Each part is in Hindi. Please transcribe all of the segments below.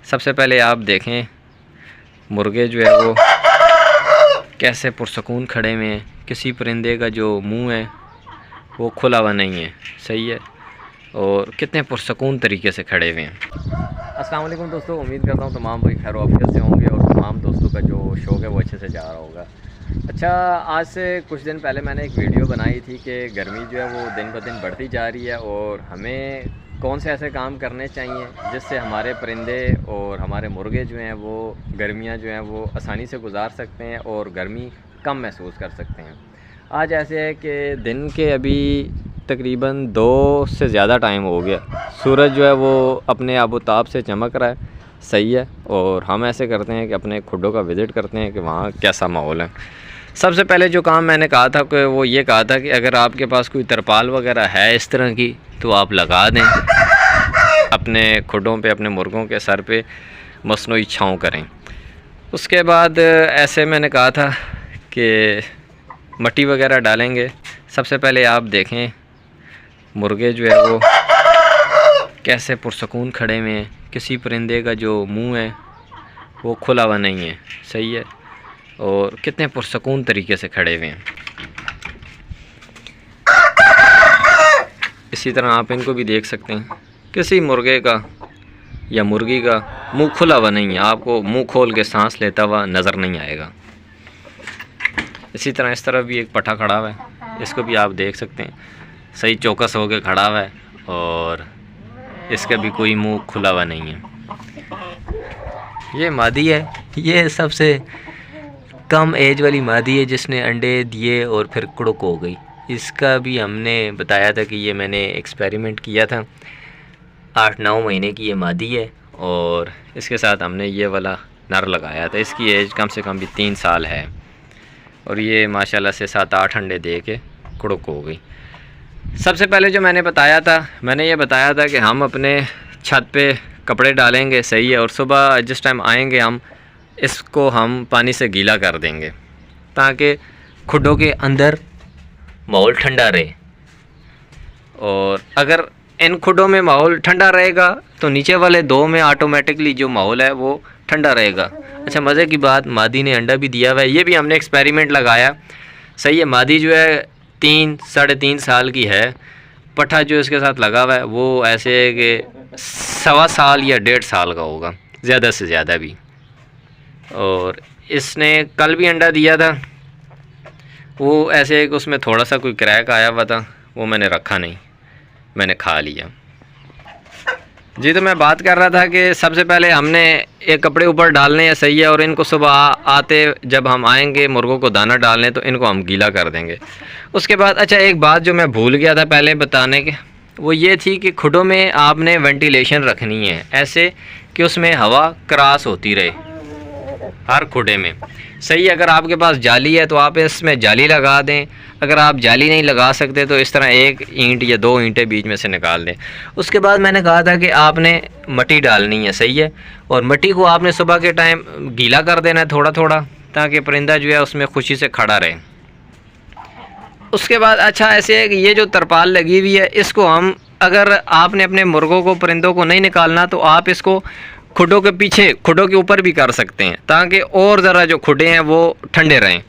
सबसे पहले आप देखें मुर्गे जो है वो कैसे पुरसकून खड़े हुए हैं। किसी परिंदे का जो मुंह है वो खुला हुआ नहीं है, सही है, और कितने पुरसकून तरीके से खड़े हुए हैं। अस्सलाम वालेकुम दोस्तों, उम्मीद करता हूँ तमाम भाई खैर वाफियत से होंगे और तमाम दोस्तों का जो शौक़ है वो अच्छे से जा रहा होगा। अच्छा, आज से कुछ दिन पहले मैंने एक वीडियो बनाई थी कि गर्मी जो है वो दिन ब दिन बढ़ती जा रही है और हमें कौन से ऐसे काम करने चाहिए जिससे हमारे परिंदे और हमारे मुर्गे जो हैं वो गर्मियाँ जो हैं वो आसानी से गुजार सकते हैं और गर्मी कम महसूस कर सकते हैं। आज ऐसे है कि दिन के अभी तकरीबन 2 से ज़्यादा टाइम हो गया, सूरज जो है वो अपने आबोताब से चमक रहा है, सही है, और हम ऐसे करते हैं कि अपने खुडों का विज़िट करते हैं कि वहाँ कैसा माहौल है। सबसे पहले जो काम मैंने कहा था कि वो ये कहा था कि अगर आपके पास कोई तरपाल वगैरह है इस तरह की तो आप लगा दें अपने खुडों पे, अपने मुर्गों के सर पे मसनूई छाँव करें। उसके बाद ऐसे मैंने कहा था कि मट्टी वगैरह डालेंगे। सबसे पहले आप देखें मुर्गे जो है वो कैसे पुरसकून खड़े हुए हैं। किसी परिंदे का जो मुंह है वो खुला हुआ नहीं है, सही है, और कितने पुरसकून तरीके से खड़े हुए हैं। इसी तरह आप इनको भी देख सकते हैं, किसी मुर्गे का या मुर्गी का मुंह खुला हुआ नहीं है, आपको मुंह खोल के सांस लेता हुआ नज़र नहीं आएगा। इसी तरह इस तरफ भी एक पठा खड़ा हुआ है, इसको भी आप देख सकते हैं, सही चौकस होकर खड़ा हुआ है और इसका भी कोई मुंह खुला हुआ नहीं है। ये मादी है, ये सबसे कम एज वाली मादी है जिसने अंडे दिए और फिर कुड़क हो गई। इसका भी हमने बताया था कि ये मैंने एक्सपेरिमेंट किया था। 8-9 महीने की ये मादी है और इसके साथ हमने ये वाला नर लगाया था। इसकी एज कम से कम भी 3 साल है और ये माशाल्लाह से 7-8 अंडे दे के कुड़क हो गई। सबसे पहले जो मैंने बताया था, मैंने ये बताया था कि हम अपने छत पे कपड़े डालेंगे, सही है, और सुबह जिस टाइम आएंगे इसको हम पानी से गीला कर देंगे ताकि खुडों के अंदर माहौल ठंडा रहे। और अगर इन खुडों में माहौल ठंडा रहेगा तो नीचे वाले 2 में ऑटोमेटिकली जो माहौल है वो ठंडा रहेगा। अच्छा, मज़े की बात, मादी ने अंडा भी दिया हुआ है। ये भी हमने एक्सपेरिमेंट लगाया, सही है। मादी जो है 3-3.5 साल की है। पठा जो इसके साथ लगा हुआ है वो ऐसे है कि 1.25 साल या 1.5 साल का होगा, ज़्यादा से ज़्यादा भी। और इसने कल भी अंडा दिया था, वो ऐसे है कि उसमें थोड़ा सा कोई क्रैक आया हुआ था, वो मैंने रखा नहीं, मैंने खा लिया जी। तो मैं बात कर रहा था कि सबसे पहले हमने एक कपड़े ऊपर डालने हैं, सही है, और इनको सुबह आते जब हम आएंगे मुर्गों को दाना डालने तो इनको हम गीला कर देंगे। उसके बाद अच्छा, एक बात जो मैं भूल गया था पहले बताने के, वो ये थी कि खुडों में आपने वेंटिलेशन रखनी है ऐसे कि उसमें हवा क्रॉस होती रहे हर खुडे में, सही है। अगर आपके पास जाली है तो आप इसमें जाली लगा दें। अगर आप जाली नहीं लगा सकते तो इस तरह 1 ईंट या 2 ईंटें बीच में से निकाल दें। उसके बाद मैंने कहा था कि आपने मट्टी डालनी है, सही है, और मट्टी को आपने सुबह के टाइम गीला कर देना है थोड़ा थोड़ा ताकि परिंदा जो है उसमें खुशी से खड़ा रहे। उसके बाद अच्छा ऐसे है कि ये जो तरपाल लगी हुई है इसको हम, अगर आपने अपने मुर्गों को परिंदों को नहीं निकालना तो आप इसको खुडों के पीछे, खुडों के ऊपर भी कर सकते हैं ताकि और ज़रा जो खुडे हैं वो ठंडे रहें।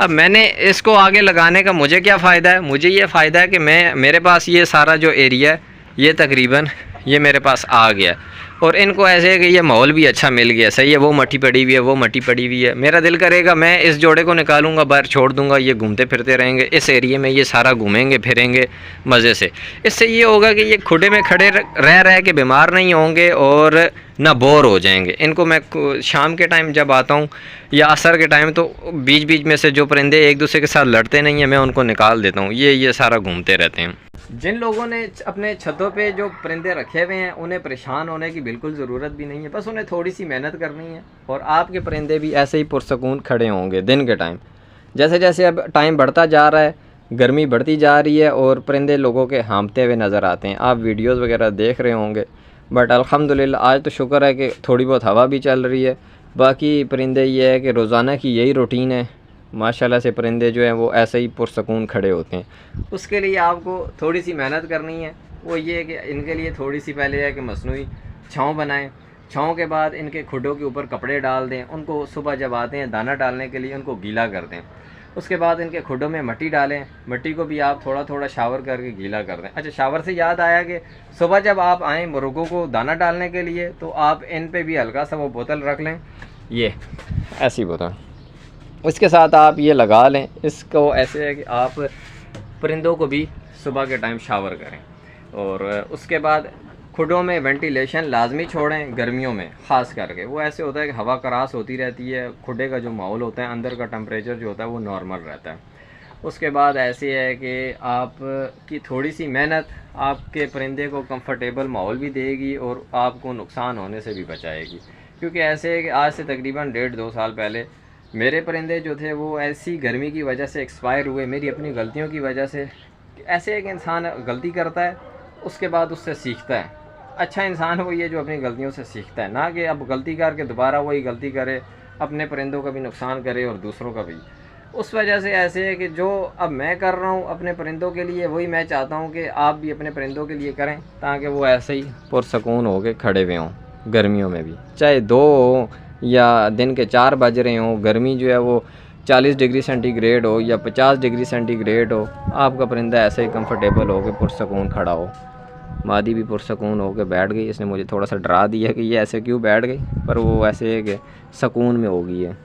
अब मैंने इसको आगे लगाने का मुझे क्या फ़ायदा है, मुझे ये फ़ायदा है कि मेरे पास ये सारा जो एरिया है ये तकरीबन ये मेरे पास आ गया और इनको ऐसे है कि ये माहौल भी अच्छा मिल गया, सही है। वो मट्टी पड़ी हुई है, वो मट्टी पड़ी हुई है। मेरा दिल करेगा मैं इस जोड़े को निकालूंगा, बाहर छोड़ दूंगा, ये घूमते फिरते रहेंगे इस एरिया में, ये सारा घूमेंगे फिरेंगे मज़े से। इससे ये होगा कि ये खुडे में खड़े रह के बीमार नहीं होंगे और ना बोर हो जाएंगे। इनको मैं शाम के टाइम जब आता हूँ या असर के टाइम तो बीच बीच में से जो परिंदे एक दूसरे के साथ लड़ते नहीं हैं मैं उनको निकाल देता हूँ, ये सारा घूमते रहते हैं। जिन लोगों ने अपने छतों पे जो परिंदे रखे हुए हैं उन्हें परेशान होने की बिल्कुल ज़रूरत भी नहीं है, बस उन्हें थोड़ी सी मेहनत करनी है और आपके परिंदे भी ऐसे ही पुरसकून खड़े होंगे दिन के टाइम। जैसे जैसे अब टाइम बढ़ता जा रहा है, गर्मी बढ़ती जा रही है और परिंदे लोगों के हाँफते हुए नज़र आते हैं। आप वीडियोज़ वगैरह देख रहे होंगे, बट अल्हम्दुलिल्लाह आज तो शुक्र है कि थोड़ी बहुत हवा भी चल रही है। बाकी परिंदे ये है कि रोज़ाना की यही रूटीन है, माशाल्लाह से परिंदे जो हैं वो ऐसे ही पुरसकून खड़े होते हैं। उसके लिए आपको थोड़ी सी मेहनत करनी है, वो ये है कि इनके लिए थोड़ी सी पहले है कि मसनूई छाँव बनाएं छाँव के बाद इनके खुडों के ऊपर कपड़े डाल दें, उनको सुबह जब आते हैं दाना डालने के लिए उनको गीला कर दें। उसके बाद इनके खुडों में मिट्टी डालें, मिट्टी को भी आप थोड़ा थोड़ा शावर करके गीला कर दें। अच्छा, शावर से याद आया कि सुबह जब आप आएँ मुर्गों को दाना डालने के लिए तो आप इन पे भी हल्का सा वो बोतल रख लें, ये ऐसी बोतल, इसके साथ आप ये लगा लें। इसको ऐसे है कि आप परिंदों को भी सुबह के टाइम शावर करें। और उसके बाद खुडों में वेंटिलेशन लाजमी छोड़ें गर्मियों में ख़ास करके। वो ऐसे होता है कि हवा करास होती रहती है, खुडे का जो माहौल होता है अंदर का टेम्परेचर जो होता है वो नॉर्मल रहता है। उसके बाद ऐसे है कि आप की थोड़ी सी मेहनत आपके परिंदे को कंफर्टेबल माहौल भी देगी और आपको नुकसान होने से भी बचाएगी। क्योंकि ऐसे है कि आज से तकरीबन 1.5-2 साल पहले मेरे परिंदे जो थे वो ऐसी गर्मी की वजह से एक्सपायर हुए, मेरी अपनी गलतियों की वजह से। ऐसे है कि इंसान गलती करता है उसके बाद उससे सीखता है। अच्छा इंसान वो ये जो अपनी गलतियों से सीखता है, ना कि अब गलती करके दोबारा वही गलती करे, अपने परिंदों का भी नुकसान करे और दूसरों का भी। उस वजह से ऐसे है कि जो अब मैं कर रहा हूँ अपने परिंदों के लिए वही मैं चाहता हूँ कि आप भी अपने परिंदों के लिए करें, ताकि वो ऐसे ही पुरसकून हो के खड़े हुए हों गर्मियों में भी। चाहे 2 हो या दिन के 4 बज रहे हों, गर्मी जो है वो 40 डिग्री सेंटीग्रेड हो या 50 डिग्री सेंटीग्रेड हो, आपका परिंदा ऐसे ही कंफर्टेबल हो के पुरसकून खड़ा हो। मादी भी पुरसकून हो के बैठ गई। इसने मुझे थोड़ा सा डरा दिया कि ये ऐसे क्यों बैठ गई, पर वो ऐसे है कि सुकून में हो गई है।